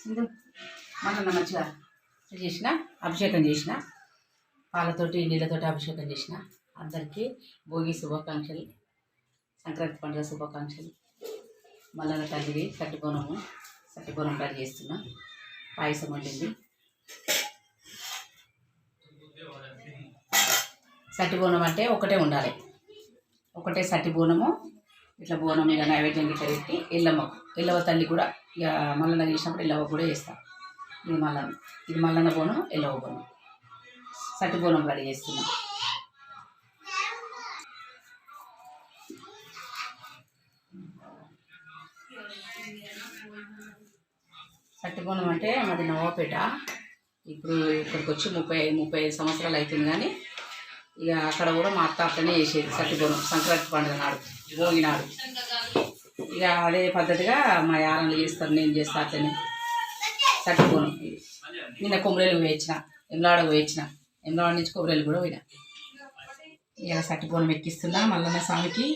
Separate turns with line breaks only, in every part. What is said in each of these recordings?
మన మంచిగా చేసిన అభిషేకం చేసిన పాలతోటి నీళ్ళతోటి అభిషేకం చేసిన అందరికీ భోగి శుభాకాంక్షలు, సంక్రాంతి పండుగ శుభాకాంక్షలు. మల్లన్న తల్లిది సట్టిబోనం రెడీ చేస్తున్నా. పాయసం వండింది. సట్టిబోనం అంటే ఒకటే ఉండాలి, ఒకటే సట్టిబోనము. ఇట్లా బోనం ఇక నైవేద్యం గిట్ల పెట్టి ఎల్లవ తల్లి కూడా ఇక మల్లన్న చేసినప్పుడు ఎల్లవ కూడా చేస్తాం. ఇది మల్లన్న బోనం, ఎల్లవ బోనం. సట్టిబోనం రెడీ చేస్తున్నాం. సట్టిబోనం అంటే మాది నవాపేట. ఇప్పుడు ఇక్కడికి వచ్చి 35 సంవత్సరాలు అవుతుంది. కానీ ఇక అక్కడ కూడా మా అత్త అట్లనే చేసేది సట్టిబోనం. సంక్రాంతి పండుగ నాడు, భోగి నాడు ఇక అదే పద్ధతిగా మా యారన్లు చేస్తారు, నేను చేస్తా అట్లనే సట్టిబోనం. నిన్న కొబ్బరిలు వేయించిన, ఎమ్లాడకు వేయించిన, ఎమ్లాడ నుంచి కొబ్బరిలు కూడా పోయినా. ఇక సట్టిబోనం ఎక్కిస్తున్నా మల్లన్న స్వామికి.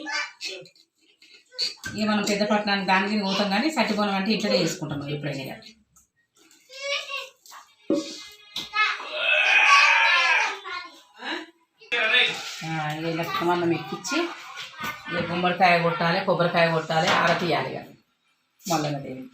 ఇక మనం పెద్ద పట్టణానికి దానికి పోతాం, కానీ సట్టిబోనం అంటే ఇంట్లోనే చేసుకుంటాం ఎప్పుడైనా. ఇక లక్ష్మణం ఎక్కించి ఇక గుమ్మడికాయ కొట్టాలి, కొబ్బరికాయ కొట్టాలి, ఆరతి ఇవ్వాలి ఇక మల్లన్న దేవి.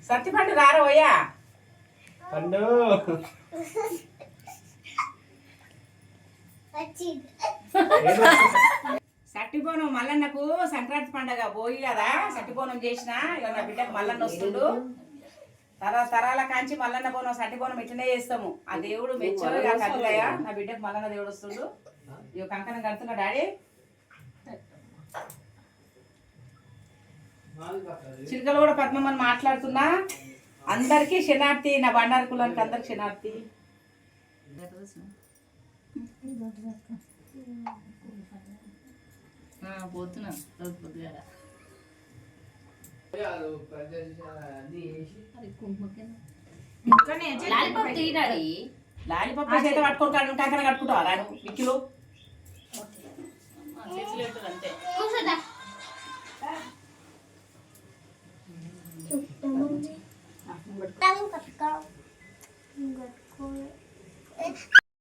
సత్తి పండు రారోయ్యా పండు. సట్టిబోనం మల్లన్నకు సంక్రాంతి పండగ భోగి కదా, సట్టిబోనం చేసిన. ఇక నా బిడ్డకు మల్లన్న వస్తుండు. తరాల కాంచి మల్లన్న బోనం సట్టిబోనం ఇట్లనే చేస్తాము. ఆ దేవుడు మెచ్చో ఇక కదిలయ్య, నా బిడ్డకు మల్లన్న దేవుడు వస్తుండు. ఇక కంకణం కడుతున్నా డాడీ. చిలుకలు కూడా పద్మమ్మని మాట్లాడుతున్నా. అందరికీ శనార్థి, నా బండారు కులానికి అందరికి శనార్థి. పోతున్నా లాలిపప్పు చేత పట్టుకొని కంకర కట్టుకుంటావా విక్కిలో అంతే.